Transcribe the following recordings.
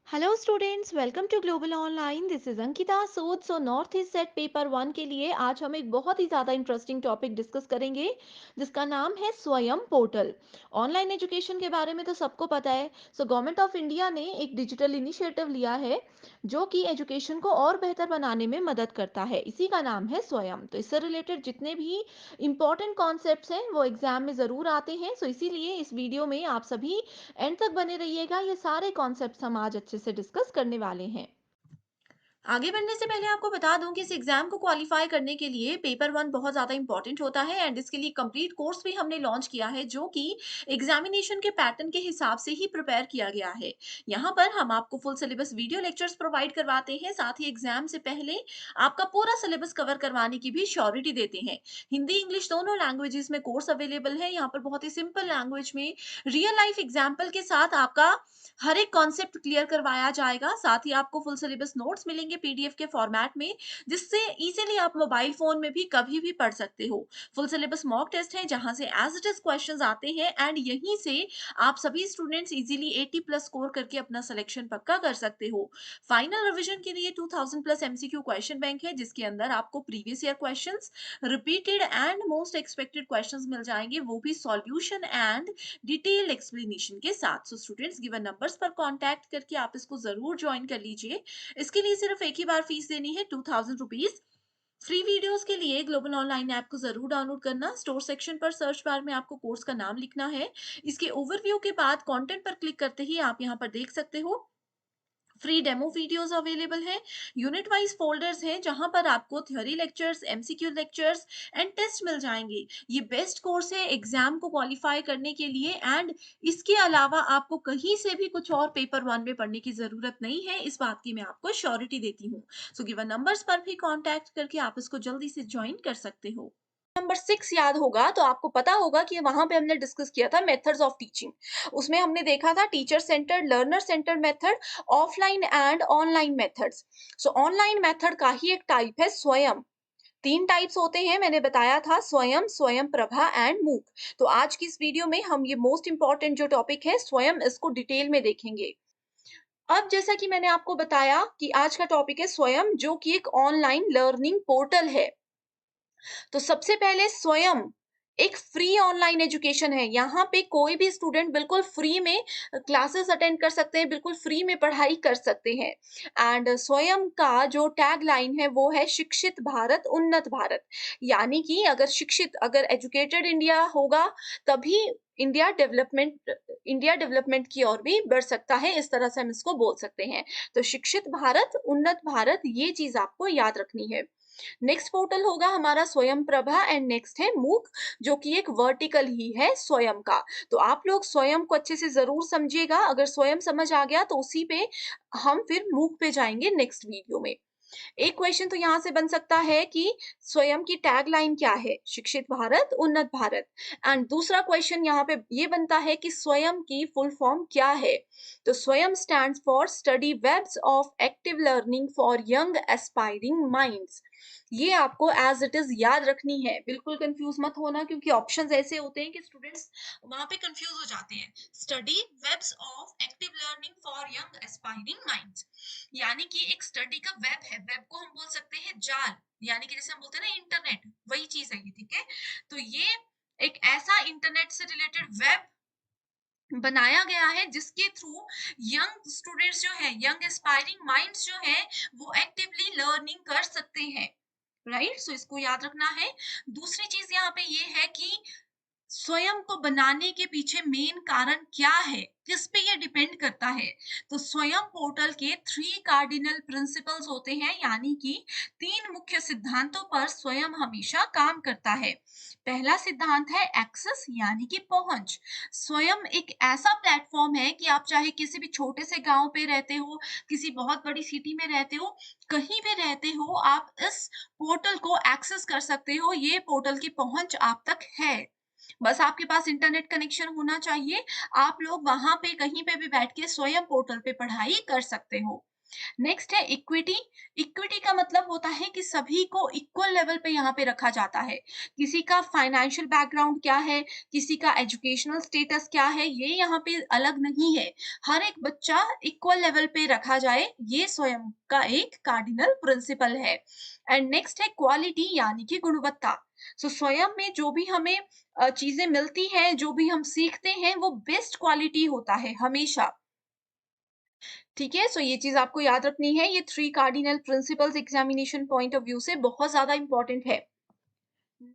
Hello students, welcome to global online. This is Ankita Sood. North east set paper one के लिए आज हम एक बहुत ही ज़्यादा इंटरेस्टिंग टॉपिक डिस्कस करेंगे जिसका नाम है स्वयं पोर्टल। ऑनलाइन एजुकेशन के बारे में तो सबको पता है। गवर्नमेंट ऑफ इंडिया ने एक डिजिटल इनिशिएटिव लिया है जो कि एजुकेशन को और बेहतर बनाने में मदद करता है। इसी का नाम है स्वयं। तो इससे रिलेटेड जितने भी इंपॉर्टेंट कॉन्सेप्ट्स हैं वो एग्जाम में ज़रूर आते हैं। इसीलिए इस वीडियो में आप सभी एंड तक बने रहिएगा। ये सारे कॉन्सेप्ट्स हम आज अच्छे से डिस्कस करने वाले हैं। आगे बढ़ने से पहले आपको बता दूं कि इस एग्जाम को क्वालिफाई करने के लिए पेपर वन बहुत ज़्यादा इंपॉर्टेंट होता है एंड इसके लिए कंप्लीट कोर्स भी हमने लॉन्च किया है जो कि एग्जामिनेशन के पैटर्न के हिसाब से ही प्रिपेयर किया गया है। यहाँ पर हम आपको full syllabus video lectures provide करवाते हैं, साथ ही एग्जाम से पहले आपका पूरा सिलेबस कवर करवाने की भी श्योरिटी देते हैं। हिंदी इंग्लिश दोनों लैंग्वेजेस में कोर्स अवेलेबल है। यहाँ पर बहुत ही सिंपल लैंग्वेज में रियल लाइफ एग्जाम्पल के साथ आपका हर एक कॉन्सेप्ट क्लियर करवाया जाएगा। साथ ही आपको फुल सिलेबस नोट्स मिलेंगे पीडीएफ के फॉर्मेट में, जिससे इजीली आप मोबाइल फोन में भी कभी भी पढ़ सकते हो। फुल सिलेबस मॉक टेस्ट है जहां से एज इट इज क्वेश्चंस आते हैं एंड यहीं से आप सभी स्टूडेंट्स इजीली 80 प्लस स्कोर करके अपना सिलेक्शन पक्का कर सकते हो। फाइनल रिवीजन के लिए 2000 प्लस एमसीक्यू क्वेश्चन बैंक है जिसके अंदर आपको previous year questions, repeated and most expected questions मिल जाएंगे, वो भी सॉल्यूशन एंड डिटेल्ड एक्सप्लेनेशन के साथ। सो स्टूडेंट्स, गिवन नंबर्स पर कांटेक्ट करके आप इसको जरूर ज्वाइन कर लीजिए। इसके लिए सिर्फ एक ही बार फीस देनी है, 2000 रुपीज। फ्री वीडियोस के लिए ग्लोबल ऑनलाइन ऐप को जरूर डाउनलोड करना। स्टोर सेक्शन पर सर्च बार में आपको कोर्स का नाम लिखना है। इसके ओवरव्यू के बाद कंटेंट पर क्लिक करते ही आप यहाँ पर देख सकते हो फ्री डेमो वीडियोस अवेलेबल हैं। यूनिट वाइज फोल्डर्स हैं जहां पर आपको theory lectures, MCQ lectures and test मिल जाएंगे। ये बेस्ट कोर्स है एग्जाम को क्वालिफाई करने के लिए एंड इसके अलावा आपको कहीं से भी कुछ और पेपर वन में पढ़ने की जरूरत नहीं है, इस बात की मैं आपको श्योरिटी देती हूँ। सो गिवन नंबर्स पर भी कांटेक्ट करके आप इसको जल्दी से ज्वाइन कर सकते हो। नंबर 6 याद होगा तो आपको पता होगा कि वहां पे हमने डिस्कस किया था मेथड्स ऑफ टीचिंग। उसमें हमने देखा था teacher centred, learner centred method, offline and online methods. So online method का ही एक टाइप है स्वयं। तीन टाइप्स होते हैं मैंने बताया था, स्वयं, स्वयं प्रभा एंड मूक। तो आज की इस वीडियो में हम ये मोस्ट इंपॉर्टेंट जो टॉपिक है स्वयं, इसको डिटेल में देखेंगे। अब जैसा कि मैंने आपको बताया कि आज का टॉपिक है स्वयं, जो कि एक ऑनलाइन लर्निंग पोर्टल है। तो सबसे पहले स्वयं एक फ्री ऑनलाइन एजुकेशन है। यहाँ पे कोई भी स्टूडेंट बिल्कुल फ्री में क्लासेस अटेंड कर सकते हैं, बिल्कुल फ्री में पढ़ाई कर सकते हैं। एंड स्वयं का जो टैग लाइन है वो है शिक्षित भारत उन्नत भारत। यानी कि अगर शिक्षित, अगर एजुकेटेड इंडिया होगा तभी इंडिया डेवलपमेंट की ओर भी बढ़ सकता है, इस तरह से हम इसको बोल सकते हैं। तो शिक्षित भारत उन्नत भारत, ये चीज आपको याद रखनी है। नेक्स्ट पोर्टल होगा हमारा स्वयं प्रभा एंड नेक्स्ट है मूक, जो कि एक वर्टिकल ही है स्वयं का। तो आप लोग स्वयं को अच्छे से जरूर समझिएगा। अगर स्वयं समझ आ गया तो उसी पे हम फिर मूक पे जाएंगे नेक्स्ट वीडियो में। एक क्वेश्चन तो यहाँ से बन सकता है कि स्वयं की टैग लाइन क्या है, शिक्षित भारत उन्नत भारत। एंड दूसरा क्वेश्चन यहाँ पे ये बनता है कि स्वयं की फुल फॉर्म क्या है। तो Swayam stands for study webs of active learning for young aspiring minds. ये आपको एज इट इज याद रखनी है, बिल्कुल कंफ्यूज मत होना, क्योंकि ऑप्शंस ऐसे होते हैं कि स्टूडेंट्स वहां पे कंफ्यूज हो जाते हैं। Study webs of active learning for young aspiring minds, यानी कि एक स्टडी का वेब है। वेब को हम बोल सकते हैं जाल, यानी कि जैसे हम बोलते हैं ना इंटरनेट, वही चीज है ये, ठीक है। तो ये एक ऐसा इंटरनेट से रिलेटेड वेब बनाया गया है जिसके थ्रू यंग स्टूडेंट्स जो है, यंग एस्पायरिंग माइंड्स जो है, वो एक्टिवली लर्निंग कर सकते हैं। राइट, सो इसको याद रखना है। दूसरी चीज यहाँ पे ये है कि स्वयं को बनाने के पीछे मेन कारण क्या है, किस पे ये डिपेंड करता है। तो स्वयं पोर्टल के थ्री कार्डिनल प्रिंसिपल्स होते हैं, यानी कि तीन मुख्य सिद्धांतों पर स्वयं हमेशा काम करता है। पहला सिद्धांत है एक्सेस, यानी कि पहुंच। स्वयं एक ऐसा प्लेटफॉर्म है कि आप चाहे किसी भी छोटे से गांव पे रहते हो, किसी बहुत बड़ी सिटी में रहते हो, कहीं भी रहते हो, आप इस पोर्टल को एक्सेस कर सकते हो। ये पोर्टल की पहुंच आप तक है, बस आपके पास इंटरनेट कनेक्शन होना चाहिए। आप लोग वहां पे कहीं पे भी बैठ के स्वयं पोर्टल पे पढ़ाई कर सकते हो। नेक्स्ट है इक्विटी। इक्विटी का मतलब होता है कि सभी को इक्वल लेवल पे यहाँ पे रखा जाता है। किसी का फाइनेंशियल बैकग्राउंड क्या है, किसी का एजुकेशनल स्टेटस क्या है, ये यहाँ पे अलग नहीं है। हर एक बच्चा इक्वल लेवल पे रखा जाए, ये स्वयं का एक कार्डिनल प्रिंसिपल है। एंड नेक्स्ट है क्वालिटी यानी कि गुणवत्ता। स्वयं में जो भी हमें चीजें मिलती हैं, जो भी हम सीखते हैं, वो बेस्ट क्वालिटी होता है हमेशा। ठीक है, सो ये चीज आपको याद रखनी है। ये 3 cardinal principles examination point of view से बहुत ज्यादा इंपॉर्टेंट है।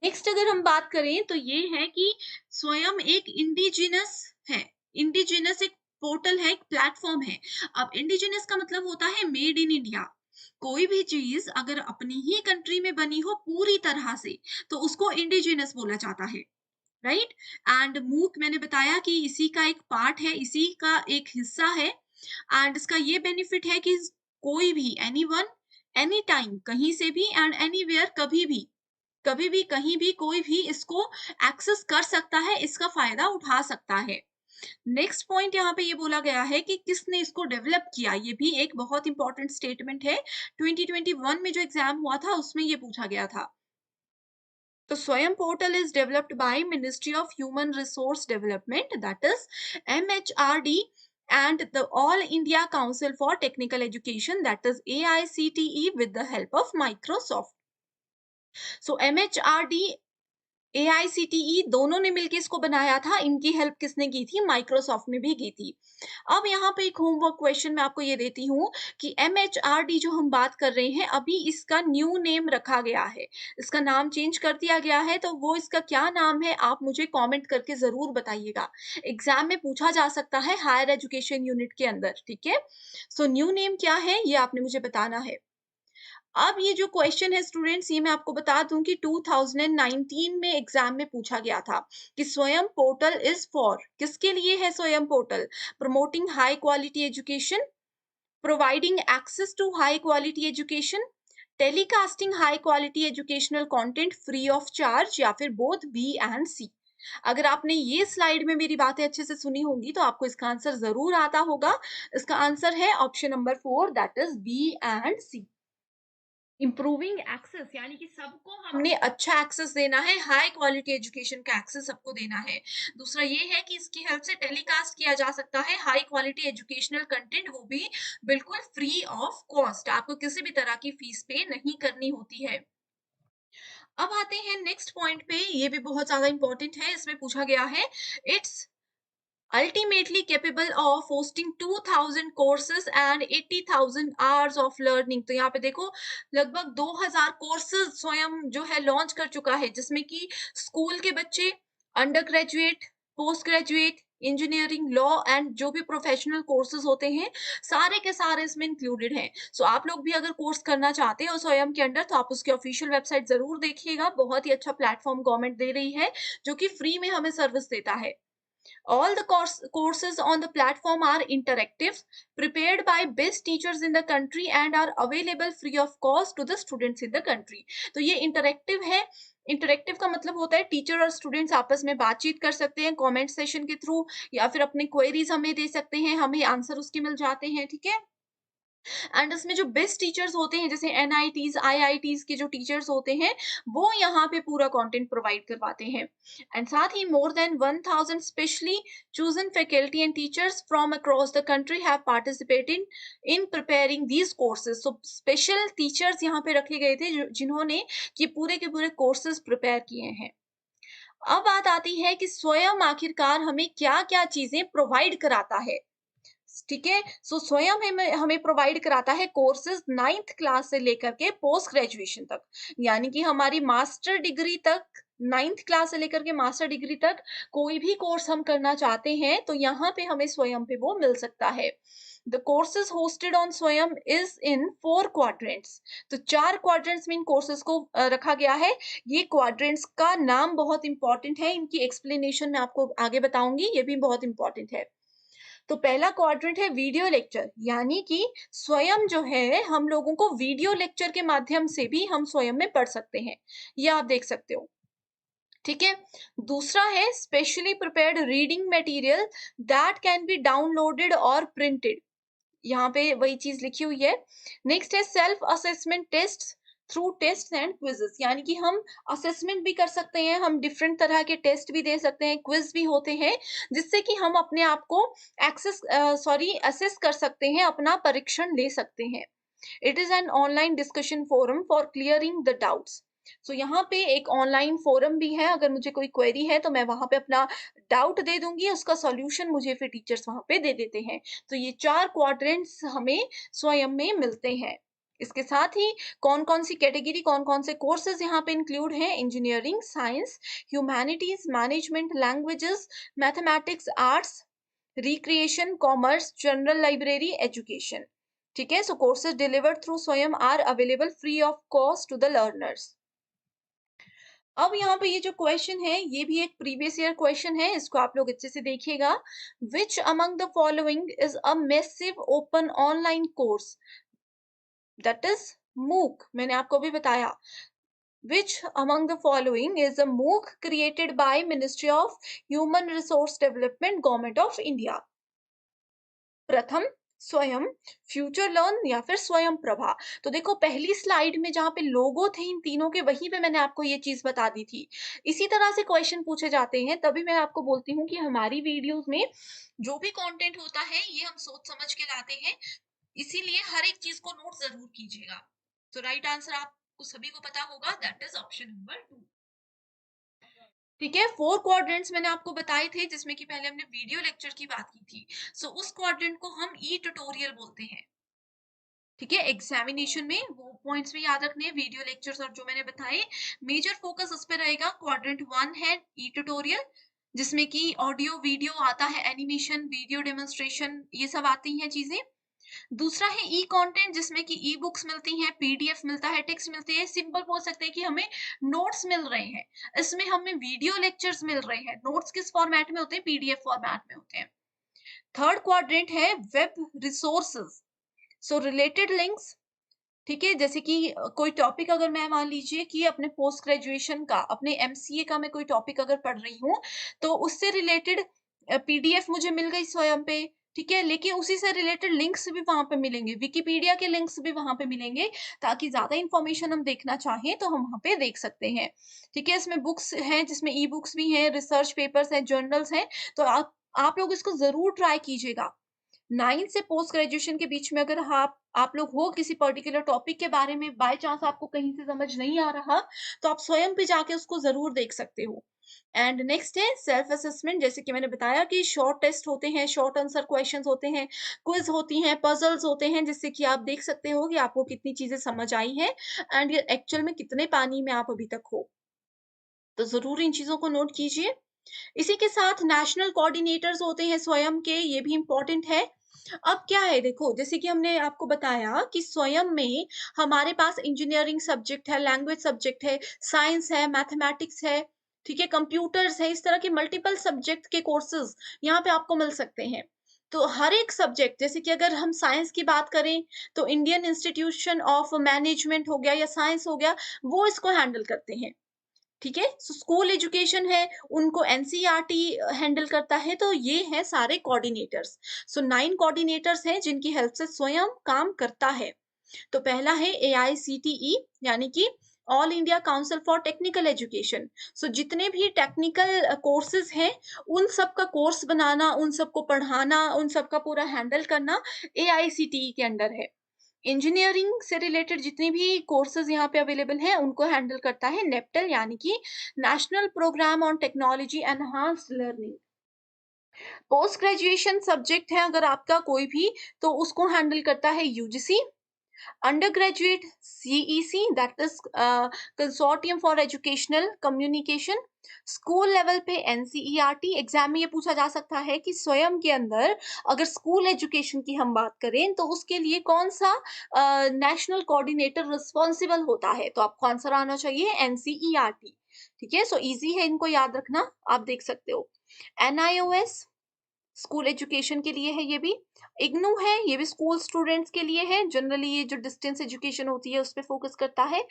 नेक्स्ट अगर हम बात करें तो ये है कि स्वयं एक इंडिजिनस है। इंडिजिनस एक पोर्टल है, एक प्लेटफॉर्म है। अब इंडिजिनस का मतलब होता है मेड इन इंडिया। कोई भी चीज अगर अपनी ही कंट्री में बनी हो पूरी तरह से, तो उसको इंडिजिनस बोला जाता है। राइट। एंड मूक मैंने बताया कि इसी का एक पार्ट है, इसी का एक हिस्सा है। एंड इसका ये बेनिफिट है कि कोई भी एनीवन एनी टाइम कहीं से भी एंड एनीवेयर कभी भी कहीं भी कोई भी इसको एक्सेस कर सकता है, इसका फायदा उठा सकता है। नेक्स्ट पॉइंट यहाँ पे ये बोला गया है कि किसने इसको डेवलप किया, ये भी एक बहुत इंपॉर्टेंट स्टेटमेंट है। 2021 में जो एग्जाम हुआ था उसमें ये पूछा गया था। तो स्वयं portal is developed by Ministry of Human Resource Development, that is MHRD, and the All India Council for Technical Education, that is AICTE, with the help of Microsoft. So MHRD AICTE दोनों ने मिलकर इसको बनाया था। इनकी help किसने की थी? माइक्रोसॉफ्ट ने भी की थी। अब यहाँ पे एक होमवर्क क्वेश्चन मैं आपको ये देती हूँ कि एमएचआरडी जो हम बात कर रहे हैं, अभी इसका न्यू नेम रखा गया है, इसका नाम चेंज कर दिया गया है। तो वो इसका क्या नाम है, आप मुझे कमेंट करके जरूर बताइएगा। एग्जाम में पूछा जा सकता है हायर एजुकेशन यूनिट के अंदर। ठीक है, सो न्यू नेम क्या है ये आपने मुझे बताना है। अब ये जो क्वेश्चन है स्टूडेंट्स, ये मैं आपको बता दूं कि 2019 में एग्जाम में पूछा गया था कि स्वयं पोर्टल इज फॉर, किसके लिए है Swayam portal? Promoting high quality education, providing access to high quality education, telecasting high quality educational content free of charge, या फिर बोथ बी एंड सी। अगर आपने ये स्लाइड में मेरी बातें अच्छे से सुनी होंगी तो आपको इसका आंसर जरूर आता होगा। इसका आंसर है option number 4, that is B and C. Improving access यानी कि सबको हमने अच्छा एक्सेस देना है, हाई क्वालिटी एजुकेशन का एक्सेस सबको देना है। दूसरा ये है कि इसकी हेल्प से टेलीकास्ट किया जा सकता है हाई क्वालिटी एजुकेशनल कंटेंट, वो भी बिल्कुल फ्री ऑफ कॉस्ट, आपको किसी भी तरह की फीस पे नहीं करनी होती है। अब आते हैं नेक्स्ट पॉइंट पे, ये भी बहुत ज्यादा इंपॉर्टेंट है। इसमें पूछा गया है it's ultimately capable of hosting 2000 courses and 80,000 hours of learning। तो यहाँ पे देखो लगभग 2000 कोर्सेज स्वयं जो है लॉन्च कर चुका है, जिसमें कि स्कूल के बच्चे, under graduate, post graduate, engineering, law and जो भी प्रोफेशनल कोर्सेज होते हैं, सारे के सारे इसमें इंक्लूडेड हैं। सो आप लोग भी अगर कोर्स करना चाहते हो स्वयं के अंडर, तो आप उसकी ऑफिशियल वेबसाइट जरूर देखिएगा। बहुत ही अच्छा प्लेटफॉर्म गवर्नमेंट दे रही है, जो कि फ्री में हमें सर्विस देता है। All the courses on the platform are interactive, prepared by best teachers in the country and are available free of cost to the students in the country। तो ये इंटरेक्टिव है। इंटरेक्टिव का मतलब होता है टीचर और स्टूडेंट्स आपस में बातचीत कर सकते हैं कमेंट सेशन के थ्रू, या फिर अपने क्वेरीज हमें दे सकते हैं, हमें आंसर उसके मिल जाते हैं। ठीक है, एंड इसमें जो बेस्ट टीचर्स होते हैं, जैसे एनआईटीज आईआईटीज के जो टीचर्स होते हैं, वो यहाँ पे पूरा कंटेंट प्रोवाइड करवाते हैं। एंड साथ ही more than 1000 specially chosen faculty and teachers from across the country have participated in preparing these courses। so special teachers यहाँ पे रखे गए थे जिन्होंने ये पूरे के पूरे कोर्सेज प्रिपेयर किए हैं। अब बात आती है कि स्वयं आखिरकार हमें क्या क्या चीजें प्रोवाइड कराता है। ठीक है, सो स्वयं हमें हमें प्रोवाइड कराता है कोर्सेज 9th क्लास से लेकर के पोस्ट ग्रेजुएशन तक, यानी कि हमारी मास्टर डिग्री तक, 9th क्लास से लेकर के मास्टर डिग्री तक कोई भी कोर्स हम करना चाहते हैं तो यहाँ पे हमें स्वयं पे वो मिल सकता है। द कोर्सेज होस्टेड ऑन स्वयं इज इन 4 क्वाड्रेंट्स। तो 4 क्वाड्रेंट्स में इन कोर्सेज को रखा गया है। ये क्वाड्रेंट्स का नाम बहुत इंपॉर्टेंट है, इनकी एक्सप्लेनेशन मैं आपको आगे बताऊंगी, ये भी बहुत इंपॉर्टेंट है। तो पहला क्वाड्रेंट है वीडियो लेक्चर, यानी कि स्वयं जो है हम लोगों को वीडियो लेक्चर के माध्यम से भी हम स्वयं में पढ़ सकते हैं, ये आप देख सकते हो। ठीक है, दूसरा है specially prepared reading material that can be downloaded और प्रिंटेड। यहाँ पे वही चीज़ लिखी हुई है। नेक्स्ट है self assessment test through tests and quizzes, यानी कि हम असेसमेंट भी कर सकते हैं, हम डिफरेंट तरह के टेस्ट भी दे सकते हैं, क्विज़ भी होते हैं, जिससे कि हम अपने आप को असेस कर सकते हैं, अपना परीक्षण ले सकते हैं। It is an online discussion forum for clearing the doubts. So यहाँ पे एक ऑनलाइन फोरम भी है, अगर मुझे कोई क्वेरी है तो मैं वहाँ पे अपना डाउट दे दूँगी, उसका सॉल्यूशन मुझे फिर टीचर्स वहाँ पे दे देते हैं। तो ये 4 क्वाड्रेंट्स हमें स्वयं में मिलते हैं। इसके साथ ही कौन-कौन सी कैटेगरी, कौन-कौन से कोर्सेज़ यहाँ पे इंक्लूड हैं, engineering, science, humanities, management, languages, mathematics, arts, recreation, commerce, general library, education. ठीक है? So courses delivered through Swayam are available free of cost to the learners. अब यहाँ पे ये जो क्वेश्चन है, ये भी एक प्रीवियस ईयर क्वेश्चन है, इसको आप लोग अच्छे से देखिएगा। Which among the following is a massive open online course that is मूक? मैंने आपको अभी बताया। Which among the following is a MOOC created by Ministry of Human Resource Development, Government of India? प्रथम, स्वयं, फ्यूचर लर्न या फिर स्वयं प्रभा। तो देखो पहली स्लाइड में जहाँ पे लोगो थे इन तीनों के, वहीं पे मैंने आपको ये चीज़ बता दी थी। इसी तरह से क्वेश्चन पूछे जाते हैं, तभी मैं आपको बोलती हूँ कि हमारी वीडियोज़ में जो भी कंटेंट होता है, ये हम सोच समझ के लाते हैं, इसीलिए हर एक चीज़ को नोट ज़रूर कीजिएगा। तो राइट आंसर आपको सभी को पता होगा, दैट इज़ ऑप्शन नंबर 2। ठीक है, 4 क्वाड्रेंट्स मैंने आपको बताए थे, जिसमें कि पहले हमने वीडियो लेक्चर की बात की थी। सो उस क्वाड्रेंट को हम ई ट्यूटोरियल बोलते हैं। ठीक है, एग्जामिनेशन में वो पॉइंट्स भी याद रखने हैं, वीडियो लेक्चर्स और जो मैंने बताए, मेजर फोकस उस पे रहेगा। क्वाड्रेंट 1 है ई ट्यूटोरियल, जिसमें कि ऑडियो, वीडियो आता है, एनिमेशन, वीडियो डेमोन्स्ट्रेशन, ये सब आती हैं चीजें। दूसरा है ई कंटेंट, जिसमें कि ई बुक्स मिलती हैं, पीडीएफ मिलता है, टेक्स्ट मिलती है, सिंपल बोल सकते हैं कि हमें नोट्स मिल रहे हैं। इसमें हमें वीडियो लेक्चर्स मिल रहे हैं। नोट्स किस फॉर्मेट में होते हैं? पीडीएफ फॉर्मेट में होते हैं। थर्ड क्वाड्रेंट है वेब रिसोर्सेज, सो रिलेटेड लिंक्स। ठीक है, जैसे कि कोई टॉपिक अगर मैं मान लीजिए कि अपने पोस्ट ग्रेजुएशन का, अपने एमसीए का मैं कोई टॉपिक अगर पढ़ रही हूँ, तो उससे रिलेटेड पीडीएफ मुझे मिल गई स्वयं पे, ठीक है? लेकिन उसी से रिलेटेड लिंक्स भी वहाँ पे मिलेंगे, विकिपीडिया के लिंक्स भी वहाँ पे मिलेंगे, ताकि ज़्यादा इन्फॉर्मेशन हम देखना चाहें, तो हम वहाँ पे देख सकते हैं। ठीक है? इसमें बुक्स हैं, जिसमें ई-बुक्स भी हैं, रिसर्च पेपर्स हैं, जर्नल्स हैं, तो आप लोग इसको ज़रूर ट्राई कीजिएगा। 9th से पोस्ट ग्रेजुएशन के बीच में अगर आप लोग हो किसी पर्टिकुलर टॉपिक के बारे में, बाय चांस आपको कहीं से समझ नहीं आ रहा, तो आप स्वयं भी जाके उसको ज़रूर देख सकते हो। एंड नेक्स्ट है सेल्फ असेसमेंट, जैसे कि मैंने बताया कि शॉर्ट टेस्ट होते हैं, शॉर्ट आंसर क्वेश्चंस होते हैं, क्विज़ होती हैं, पज़ल्स होते हैं, जिससे कि आप देख सकते हो कि आपको कितनी चीज़ें समझ आई हैं एंड ये एक्चुअल में कितने पानी में आप अभी तक हो। तो ज़रूर इन चीज़ों को नोट कीजिए। इसी के साथ नेशनल कोऑर्डिनेटर्स होते हैं स्वयं के, ये भी इम्पोर्टेंट है। अब क्या है देखो, जैसे कि हमने आपको बताया कि स्वयं में हमारे पास इंजीनियरिंग सब्जेक्ट है, लैंग्वेज सब्जेक्ट है, साइंस है, मैथमेटिक्स है, ठीक है, कंप्यूटर्स है, इस तरह के मल्टीपल सब्जेक्ट के कोर्सेज़ यहाँ पे आपको मिल सकते हैं। तो हर एक सब्जेक्ट, जैसे कि अगर हम साइंस की बात करें, तो इंडियन इंस्टीट्यूशन ऑफ मैनेजमेंट हो गया या साइंस हो गया, वो इसको हैंडल करते हैं। ठीक है? सो स्कूल एजुकेशन है, उनको एनसीईआरटी हैंडल करता है, तो ये हैं सारे कोऑर्डिनेटर्स। सो 9 कोऑर्डिनेटर्स हैं जिनकी हेल्प से स्वयं काम करता है। तो पहला है एआईसीटीई, यानी कि all India council for technical education. So जितने भी टेक्निकल कोर्सेज़ हैं, उन सब का कोर्स बनाना, उन सबको पढ़ाना, उन सब का पूरा हैंडल करना एआईसीटीई के अंडर है। इंजीनियरिंग से रिलेटेड जितने भी कोर्सेज़ यहाँ पे अवेलेबल हैं, उनको हैंडल करता है नेप्टल, यानी कि national programme on technology enhanced learning. Post graduation subject है अगर आपका कोई भी, तो उसको हैंडल करता है UGC. Under graduate CEC, that is consortium for educational communication. School level पे एनसीईआरटी। एग्जाम में ये पूछा जा सकता है कि स्वयं के अंदर अगर स्कूल एजुकेशन की हम बात करें, तो उसके लिए कौन सा नेशनल कोऑर्डिनेटर रिस्पॉन्सिबल होता है, तो आपको आंसर आना चाहिए एनसीईआरटी। ठीक है, सो इजी है, इनको याद रखना, आप देख सकते हो। एनआईओएस स्कूल एजुकेशन के लिए है ये भी। इग्नू है, ये भी स्कूल स्टूडेंट्स के लिए है, जनरली ये जो डिस्टेंस एजुकेशन होती है उस पे फोकस करता है।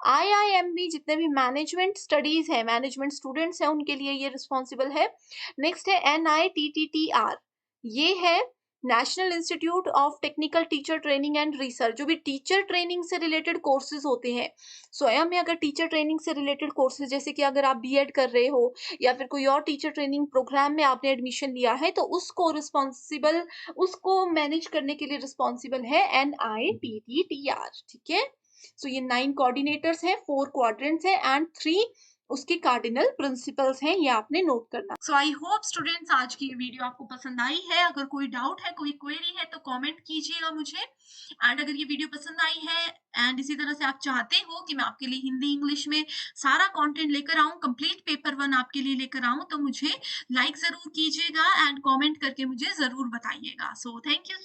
आईआईएमबी जितने भी मैनेजमेंट स्टडीज है, मैनेजमेंट स्टूडेंट्स हैं, उनके लिए ये रिस्पॉन्सिबल है। नेक्स्ट है एनआईटीटीटीआर, ये है national institute of technical teacher training and research, जो भी टीचर ट्रेनिंग से रिलेटेड कोर्सेज़ होते हैं। स्वयं में अगर टीचर ट्रेनिंग से रिलेटेड कोर्सेज़, जैसे कि अगर आप बीएड कर रहे हो या फिर कोई और टीचर ट्रेनिंग प्रोग्राम में आपने एडमिशन लिया है, तो उसको मैनेज करने के लिए रिस्पॉन्सिबल है एनआईपीटीटीआर, ठीक है? सो ये 9 कोऑर्डिनेटर्स हैं, 4 क्वाड्रेंट्स हैं एंड 3 उसके कार्डिनल प्रिंसिपल्स हैं, ये आपने नोट करना। सो आई होप स्टूडेंट्स आज की ये वीडियो आपको पसंद आई है। अगर कोई डाउट है, कोई क्वेरी है तो कमेंट कीजिएगा मुझे। एंड अगर ये वीडियो पसंद आई है एंड इसी तरह से आप चाहते हो कि मैं आपके लिए हिंदी इंग्लिश में सारा कंटेंट लेकर आऊँ, कंप्लीट पेपर 1 आपके लिए लेकर आऊँ, तो मुझे लाइक ज़रूर कीजिएगा एंड कमेंट करके मुझे ज़रूर बताइएगा। So thank you.